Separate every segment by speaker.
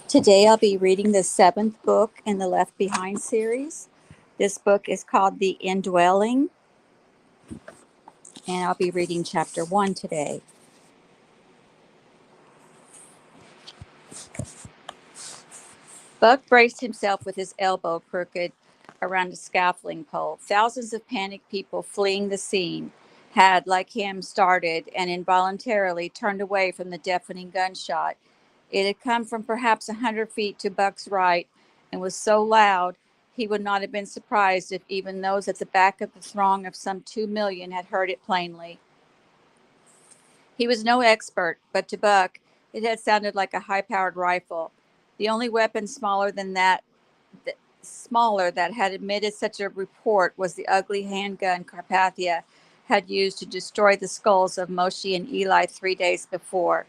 Speaker 1: Today I'll be reading the seventh book in the Left Behind series. This book is called The Indwelling, and I'll be reading chapter 1 today. Buck braced himself with his elbow crooked around a scaffolding pole. Thousands of panicked people fleeing the scene had, like him, started and involuntarily turned away from the deafening gunshot. It had come from perhaps 100 feet to Buck's right and was so loud he would not have been surprised if even those at the back of the throng of some 2 million had heard it plainly. He was no expert, but to Buck it had sounded like a high-powered rifle. The only weapon smaller that had emitted such a report was the ugly handgun Carpathia had used to destroy the skulls of Moshe and Eli 3 days before.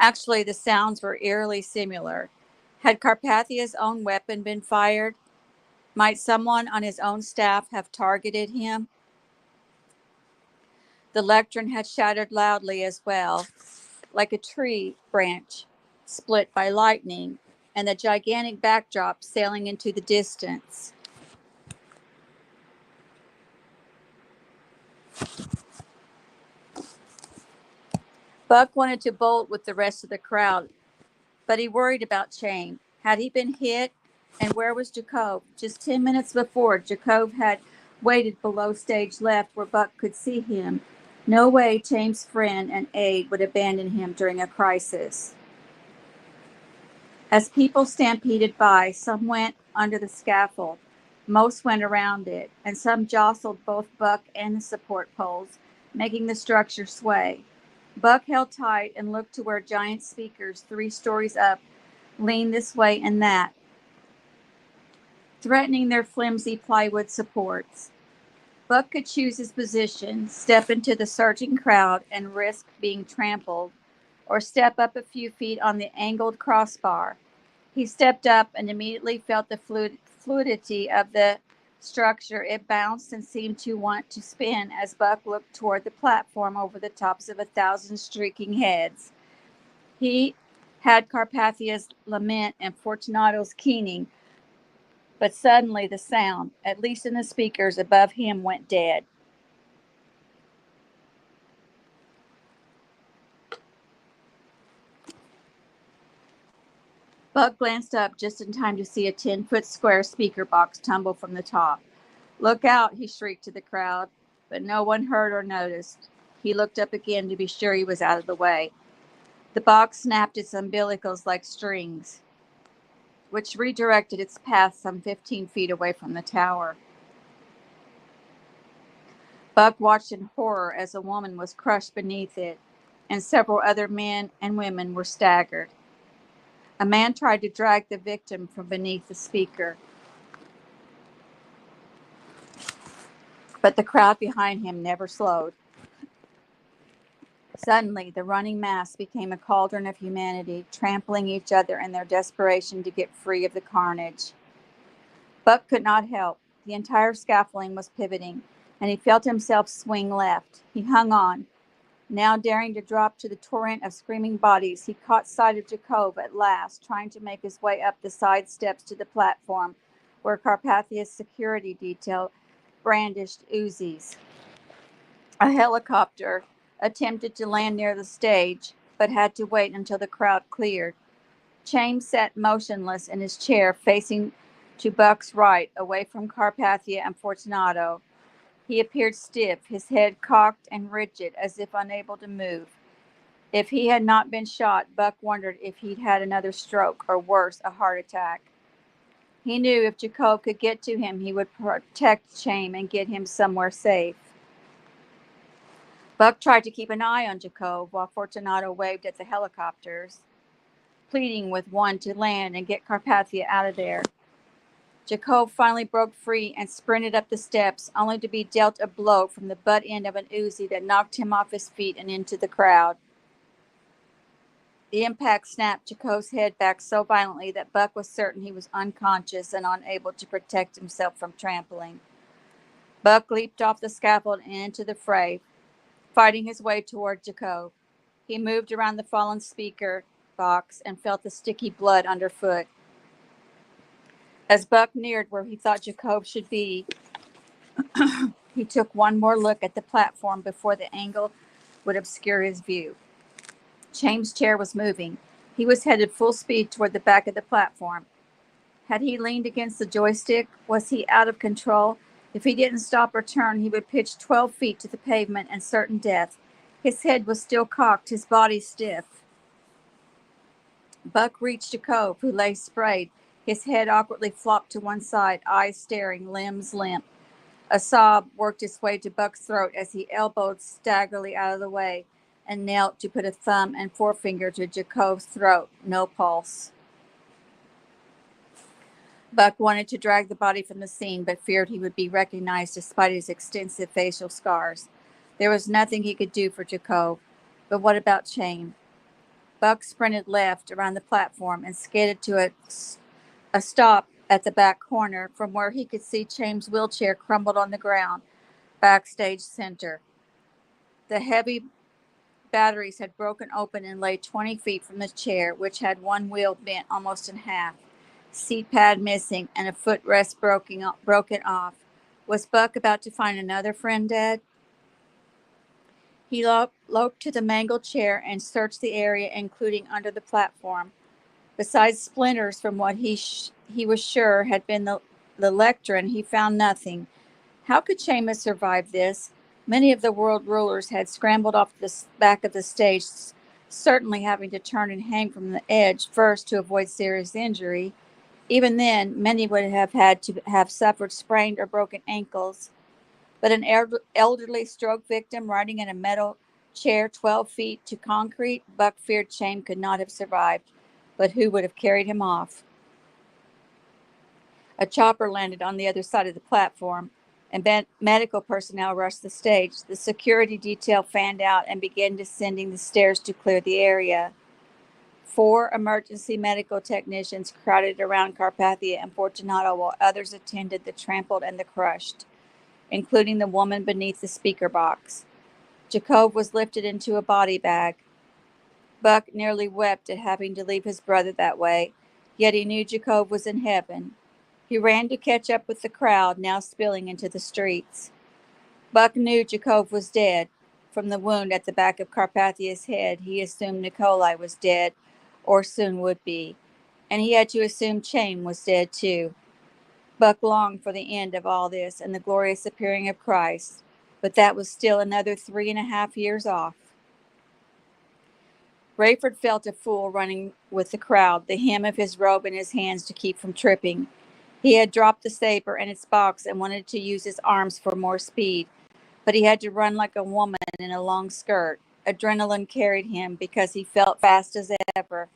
Speaker 1: Actually, the sounds were eerily similar. Had Carpathia's own weapon been fired? Might someone on his own staff have targeted him? The lectern had shattered loudly as well, like a tree branch split by lightning, and the gigantic backdrop sailing into the distance. Buck wanted to bolt with the rest of the crowd, but he worried about Chaim. Had he been hit? And where was Jacob? Just 10 minutes before, Jacob had waited below stage left where Buck could see him. No way Chaim's friend and aide would abandon him during a crisis. As people stampeded by, some went under the scaffold. Most went around it, and some jostled both Buck and the support poles, making the structure sway. Buck held tight and looked to where giant speakers 3 stories up leaned this way and that, threatening their flimsy plywood supports. Buck could choose his position, step into the surging crowd and risk being trampled, or step up a few feet on the angled crossbar. He stepped up and immediately felt the fluidity of the structure. It bounced and seemed to want to spin as Buck looked toward the platform over the tops of 1,000 streaking heads. He had Carpathia's lament and Fortunato's keening, but suddenly the sound, at least in the speakers above him, went dead. Buck glanced up just in time to see a 10-foot square speaker box tumble from the top. "Look out," he shrieked to the crowd, but no one heard or noticed. He looked up again to be sure he was out of the way. The box snapped its umbilicals like strings, which redirected its path some 15 feet away from the tower. Buck watched in horror as a woman was crushed beneath it, and several other men and women were staggered. A man tried to drag the victim from beneath the speaker, but the crowd behind him never slowed. Suddenly, the running mass became a cauldron of humanity, trampling each other in their desperation to get free of the carnage. Buck could not help. The entire scaffolding was pivoting, and he felt himself swing left. He hung on. Now daring to drop to the torrent of screaming bodies, he caught sight of Jacob at last, trying to make his way up the side steps to the platform, where Carpathia's security detail brandished Uzis. A helicopter attempted to land near the stage, but had to wait until the crowd cleared. Chaim sat motionless in his chair, facing to Buck's right, away from Carpathia and Fortunato. He appeared stiff, his head cocked and rigid, as if unable to move. If he had not been shot, Buck wondered if he'd had another stroke, or worse, a heart attack. He knew if Jacob could get to him, he would protect Chaim and get him somewhere safe. Buck tried to keep an eye on Jacob while Fortunato waved at the helicopters, pleading with one to land and get Carpathia out of there. Jacob finally broke free and sprinted up the steps, only to be dealt a blow from the butt end of an Uzi that knocked him off his feet and into the crowd. The impact snapped Jacob's head back so violently that Buck was certain he was unconscious and unable to protect himself from trampling. Buck leaped off the scaffold and into the fray, fighting his way toward Jacob. He moved around the fallen speaker, box and felt the sticky blood underfoot. As Buck neared where he thought Jacob should be, he took one more look at the platform before the angle would obscure his view. James' chair was moving. He was headed full speed toward the back of the platform. Had he leaned against the joystick? Was he out of control? If he didn't stop or turn, he would pitch 12 feet to the pavement and certain death. His head was still cocked, his body stiff. Buck reached Jacob, who lay sprayed. His head awkwardly flopped to one side, eyes staring, limbs limp. A sob worked its way to Buck's throat as he elbowed staggerly out of the way and knelt to put a thumb and forefinger to Jacob's throat. No pulse. Buck wanted to drag the body from the scene, but feared he would be recognized despite his extensive facial scars. There was nothing he could do for Jacob. But what about Chaim? Buck sprinted left around the platform and skated to a stop at the back corner from where he could see Chaim's wheelchair crumbled on the ground, backstage center. The heavy batteries had broken open and lay 20 feet from the chair, which had one wheel bent almost in half, seat pad missing, and a footrest broken off. Was Buck about to find another friend dead? He loped to the mangled chair and searched the area, including under the platform. Besides splinters from what he was sure had been the lectern, he found nothing. How could Seamus survive this? Many of the world rulers had scrambled off the back of the stage, certainly having to turn and hang from the edge first to avoid serious injury. Even then, many would have had to have suffered sprained or broken ankles. But an elderly stroke victim riding in a metal chair 12 feet to concrete, Buck feared Chaim could not have survived. But who would have carried him off? A chopper landed on the other side of the platform, and medical personnel rushed the stage. The security detail fanned out and began descending the stairs to clear the area. 4 emergency medical technicians crowded around Carpathia and Fortunato while others attended the trampled and the crushed, including the woman beneath the speaker box. Jacob was lifted into a body bag. Buck nearly wept at having to leave his brother that way, yet he knew Jacob was in heaven. He ran to catch up with the crowd, now spilling into the streets. Buck knew Jacob was dead. From the wound at the back of Carpathia's head, he assumed Nikolai was dead, or soon would be. And he had to assume Chaim was dead too. Buck longed for the end of all this and the glorious appearing of Christ, but that was still another 3.5 years off. Rayford felt a fool running with the crowd, the hem of his robe in his hands to keep from tripping. He had dropped the saber and its box and wanted to use his arms for more speed, but he had to run like a woman in a long skirt. Adrenaline carried him because he felt fast as ever.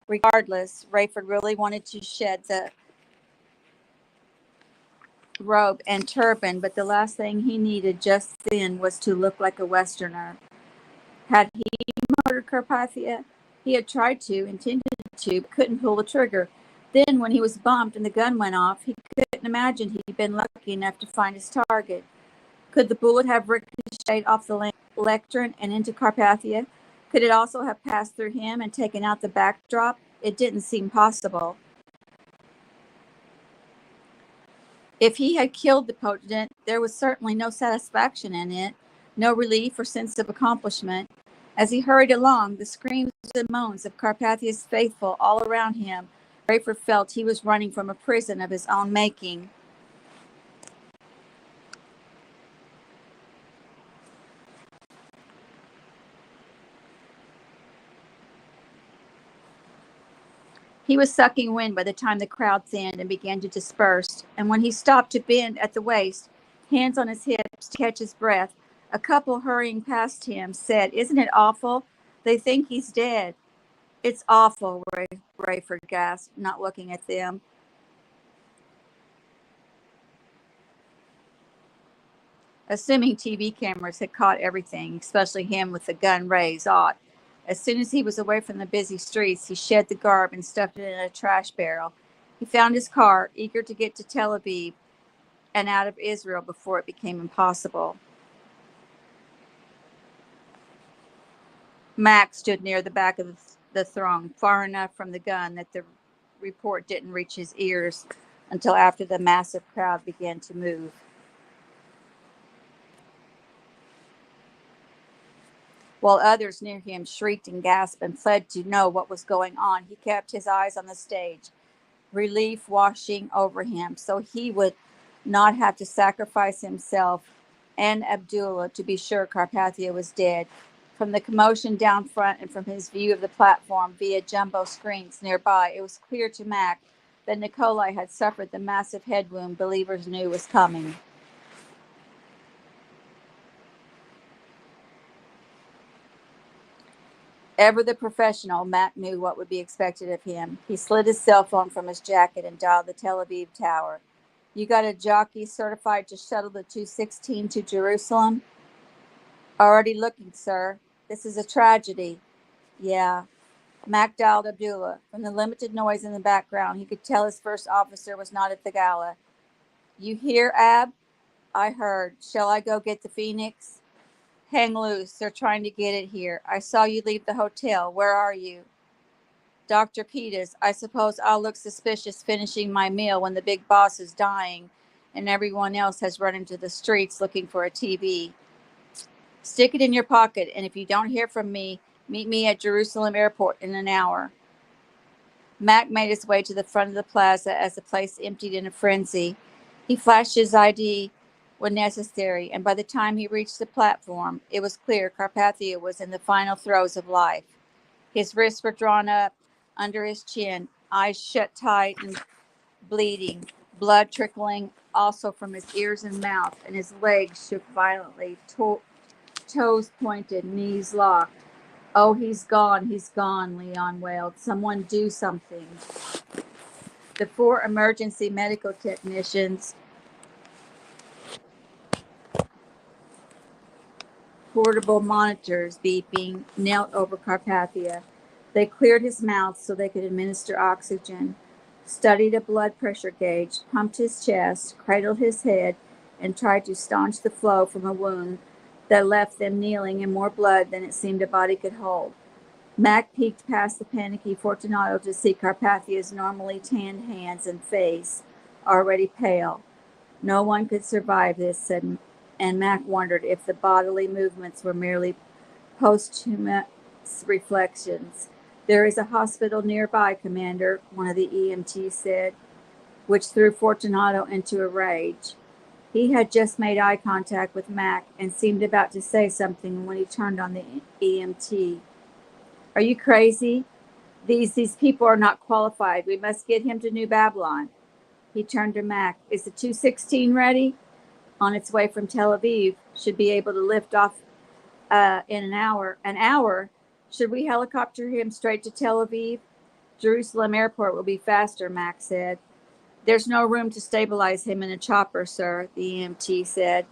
Speaker 1: Regardless, Rayford really wanted to shed the robe and turban, but the last thing he needed just then was to look like a Westerner. Had he murdered Carpathia? He had tried to, intended to, but couldn't pull the trigger. Then, when he was bumped and the gun went off, he couldn't imagine he'd been lucky enough to find his target. Could the bullet have ricocheted off the lectern and into Carpathia? Could it also have passed through him and taken out the backdrop? It didn't seem possible. If he had killed the potentate, there was certainly no satisfaction in it, no relief or sense of accomplishment. As he hurried along, the screams and moans of Carpathia's faithful all around him, Rayford felt he was running from a prison of his own making. He was sucking wind by the time the crowd thinned and began to disperse, and when he stopped to bend at the waist, hands on his hips to catch his breath, a couple hurrying past him said, "Isn't it awful? They think he's dead." "It's awful," Rayford gasped, not looking at them. Assuming TV cameras had caught everything, especially him with the gun raised, as soon as he was away from the busy streets, he shed the garb and stuffed it in a trash barrel. He found his car, eager to get to Tel Aviv and out of Israel before it became impossible. Max stood near the back of the throng, far enough from the gun that the report didn't reach his ears until after the massive crowd began to move. While others near him shrieked and gasped and fled to know what was going on, he kept his eyes on the stage, relief washing over him, so he would not have to sacrifice himself and Abdullah to be sure Carpathia was dead. From the commotion down front and from his view of the platform via jumbo screens nearby, it was clear to Mac that Nikolai had suffered the massive head wound believers knew was coming. Ever the professional, Mac knew what would be expected of him. He slid his cell phone from his jacket and dialed the Tel Aviv tower. You got a jockey certified to shuttle the 216 to Jerusalem? Already looking, sir. This is a tragedy. Yeah. Mac dialed Abdullah. From the limited noise in the background, he could tell his first officer was not at the gala. You hear, Ab? I heard. Shall I go get the Phoenix? Hang loose. They're trying to get it here. I saw you leave the hotel. Where are you? Dr. Peters, I suppose I'll look suspicious finishing my meal when the big boss is dying and everyone else has run into the streets looking for a TV. Stick it in your pocket, and if you don't hear from me, meet me at Jerusalem Airport in an hour. Mac made his way to the front of the plaza as the place emptied in a frenzy. He flashed his ID when necessary, and by the time he reached the platform, it was clear Carpathia was in the final throes of life. His wrists were drawn up under his chin, eyes shut tight and bleeding, blood trickling also from his ears and mouth, and his legs shook violently, toes pointed, knees locked. Oh, he's gone, Leon wailed. Someone do something. The 4 emergency medical technicians, portable monitors beeping, knelt over Carpathia. They cleared his mouth so they could administer oxygen, studied a blood pressure gauge, pumped his chest, cradled his head, and tried to staunch the flow from a wound that left them kneeling in more blood than it seemed a body could hold. Mac peeked past the panicky Fortunato to see Carpathia's normally tanned hands and face, already pale. No one could survive this, said, and Mac wondered if the bodily movements were merely posthumous reflections. There is a hospital nearby, Commander, one of the EMTs said, which threw Fortunato into a rage. He had just made eye contact with Mac and seemed about to say something when he turned on the EMT. Are you crazy? These people are not qualified. We must get him to New Babylon. He turned to Mac. Is the 216 ready? On its way from Tel Aviv. Should be able to lift off in an hour. An hour? Should we helicopter him straight to Tel Aviv? Jerusalem Airport will be faster, Mac said. There's no room to stabilize him in a chopper, sir, the EMT said.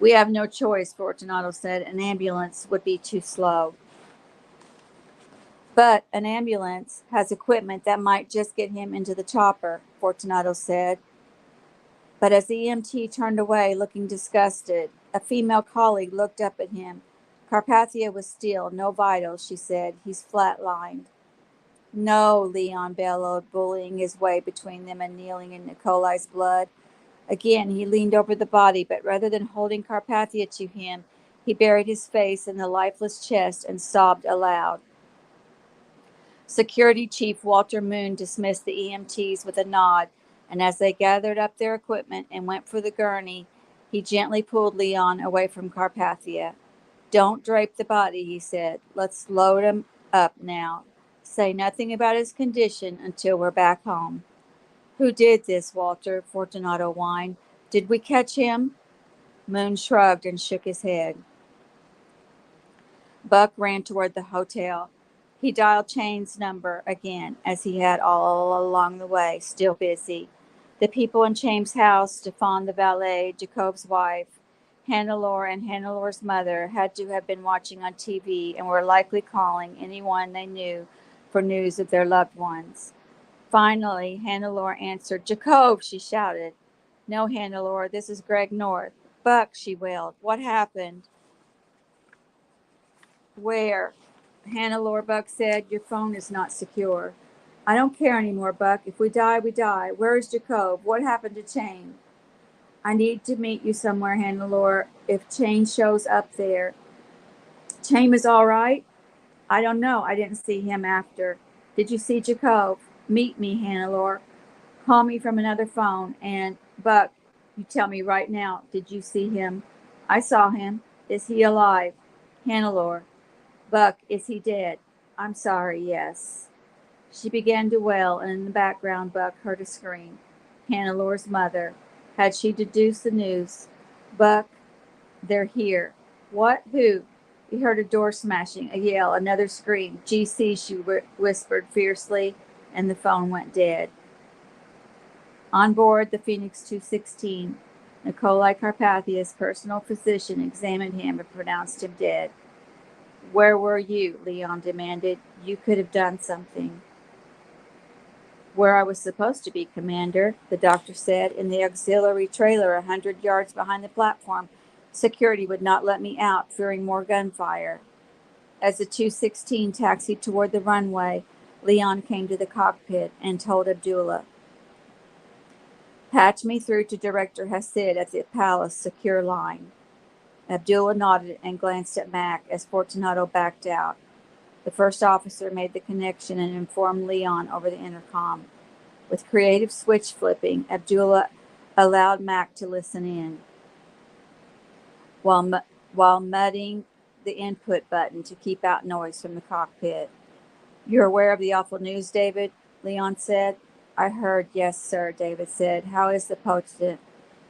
Speaker 1: We have no choice, Fortunato said. An ambulance would be too slow. But an ambulance has equipment that might just get him into the chopper, Fortunato said. But as the EMT turned away, looking disgusted, a female colleague looked up at him. Carpathia was still, no vitals, she said. He's flatlined. No, Leon bellowed, bullying his way between them and kneeling in Nikolai's blood. Again, he leaned over the body, but rather than holding Carpathia to him, he buried his face in the lifeless chest and sobbed aloud. Security Chief Walter Moon dismissed the EMTs with a nod, and as they gathered up their equipment and went for the gurney, he gently pulled Leon away from Carpathia. Don't drape the body, he said. Let's load him up now. Say nothing about his condition until we're back home. Who did this, Walter? Fortunato whined. Did we catch him? Moon shrugged and shook his head. Buck ran toward the hotel. He dialed Chain's number again, as he had all along the way, still busy. The people in Chain's house, Stefan the valet, Jacob's wife, Hannelore and Hanneleore's mother, had to have been watching on TV and were likely calling anyone they knew for news of their loved ones. Finally, Hannelore answered. Jacob, she shouted. No, Hannelore, this is Greg North. Buck, she wailed. What happened? Where? Hannelore, Buck said. Your phone is not secure. I don't care anymore, Buck. If we die, we die. Where is Jacob? What happened to Chain? I need to meet you somewhere, Hannelore. If Chain shows up there. Chain is all right? I don't know. I didn't see him after. Did you see Jacob? Meet me, Hannelore. Call me from another phone. And, Buck, you tell me right now, did you see him? I saw him. Is he alive? Hannelore. Buck, is he dead? I'm sorry, yes. She began to wail, and in the background, Buck heard a scream. Hanneleore's mother. Had she deduced the news? Buck, they're here. What? Who? He heard a door smashing, a yell, another scream. GC, she whispered fiercely, and the phone went dead. On board the Phoenix 216, Nikolai Carpathia's personal physician examined him and pronounced him dead. Where were you? Leon demanded. You could have done something. Where I was supposed to be, Commander, the doctor said, in the auxiliary trailer 100 yards behind the platform. Security would not let me out, fearing more gunfire. As the 216 taxied toward the runway, Leon came to the cockpit and told Abdullah, patch me through to Director Hasid at the Palace secure line. Abdullah nodded and glanced at Mac as Fortunato backed out. The first officer made the connection and informed Leon over the intercom. With creative switch flipping, Abdullah allowed Mac to listen in, while mudding the input button to keep out noise from the cockpit. You're aware of the awful news, David? Leon said. I heard, yes, sir, David said. How is the potent?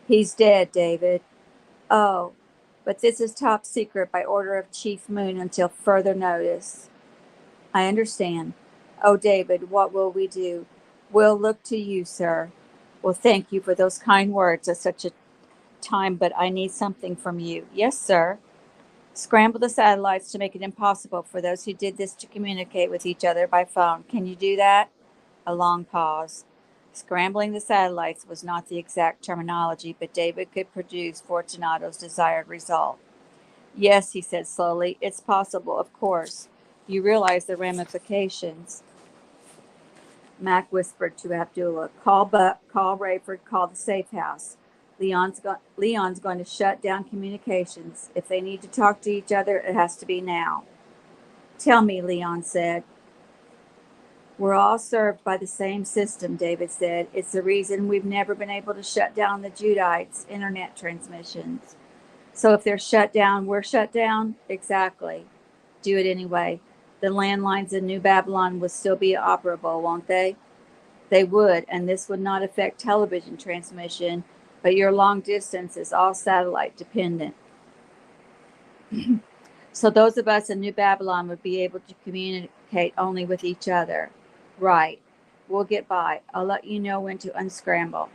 Speaker 1: He's dead, David. Oh, but this is top secret by order of Chief Moon until further notice. I understand. Oh, David, what will we do? We'll look to you, sir. Well, thank you for those kind words at such a time, but I need something from you. Yes, sir. Scramble the satellites to make it impossible for those who did this to communicate with each other by phone. Can you do that? A long pause. Scrambling the satellites was not the exact terminology, but David could produce Fortunato's desired result. Yes, he said slowly. It's possible, of course. You realize the ramifications. Mac whispered to Abdullah. Call Buck, call Rayford, call the safe house. Leon's going to shut down communications. If they need to talk to each other, it has to be now. Tell me, Leon said. We're all served by the same system, David said. It's the reason we've never been able to shut down the Judites' internet transmissions. So if they're shut down, we're shut down? Exactly. Do it anyway. The landlines in New Babylon will still be operable, won't they? They would, and this would not affect television transmission, but your long distance is all satellite dependent. So those of us in New Babylon would be able to communicate only with each other. Right. We'll get by. I'll let you know when to unscramble.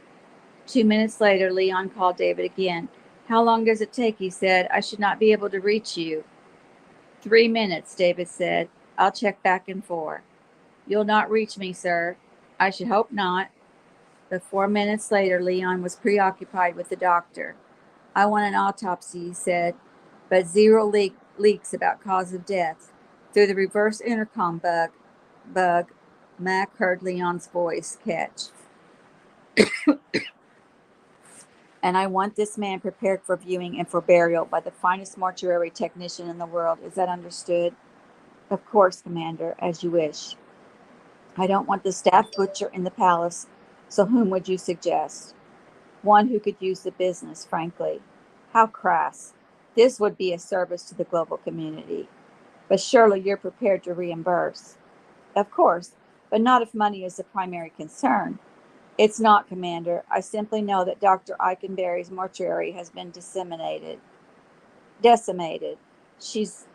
Speaker 1: 2 minutes later, Leon called David again. How long does it take? He said. I should not be able to reach you. 3 minutes, David said. I'll check back in 4. You'll not reach me, sir. I should hope not. But 4 minutes later, Leon was preoccupied with the doctor. I want an autopsy, he said, but zero leaks about cause of death. Through the reverse intercom bug, Mac heard Leon's voice catch. And I want this man prepared for viewing and for burial by the finest mortuary technician in the world. Is that understood? Of course, Commander, as you wish. I don't want the staff butcher in the palace, so whom would you suggest? One who could use the business, frankly. How crass. This would be a service to the global community. But surely you're prepared to reimburse. Of course, but not if money is the primary concern. It's not, Commander. I simply know that Dr. Eikenberry's mortuary has been decimated. She's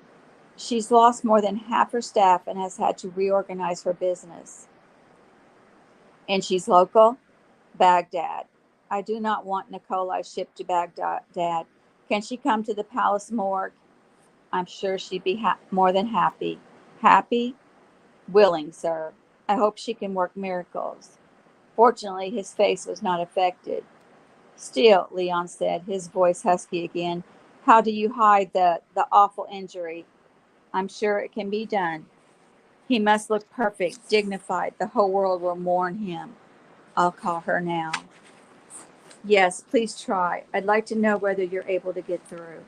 Speaker 1: lost more than half her staff and has had to reorganize her business. And she's local? Baghdad. I do not want Nikolai shipped to Baghdad. Can she come to the palace morgue? I'm sure she'd be more than happy. Happy? Willing, sir. I hope she can work miracles. Fortunately, his face was not affected. Still, Leon said, his voice husky again, how do you hide the awful injury? I'm sure it can be done. He must look perfect, dignified. The whole world will mourn him. I'll call her now. Yes, please try. I'd like to know whether you're able to get through.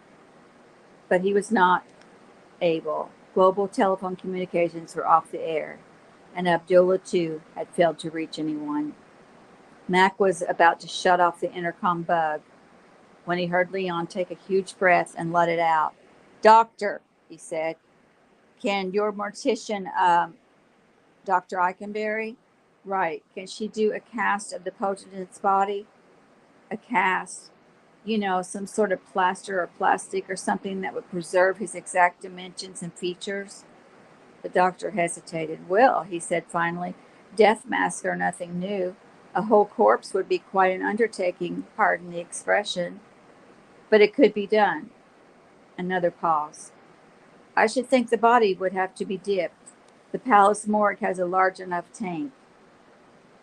Speaker 1: But he was not able. Global telephone communications were off the air, and Abdullah, too, had failed to reach anyone. Mac was about to shut off the intercom bug when he heard Leon take a huge breath and let it out. Doctor, he said, can your mortician, Dr. Eikenberry? Right. Can she do a cast of the potent's body? A cast. You know, some sort of plaster or plastic or something that would preserve his exact dimensions and features? The doctor hesitated. Well, he said finally, death masks are nothing new. A whole corpse would be quite an undertaking, pardon the expression, but it could be done. Another pause. I should think the body would have to be dipped. The palace morgue has a large enough tank.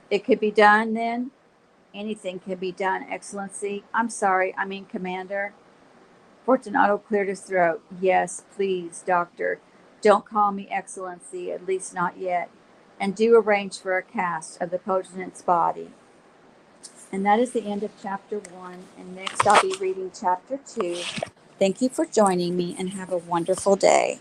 Speaker 1: It could be done then? Anything can be done, Excellency. I'm sorry, I mean, Commander. Fortunato cleared his throat. Yes, please, Doctor. Don't call me Excellency, at least not yet. And do arrange for a cast of the potent's body. And that is the end of chapter 1. And next I'll be reading chapter 2. Thank you for joining me and have a wonderful day.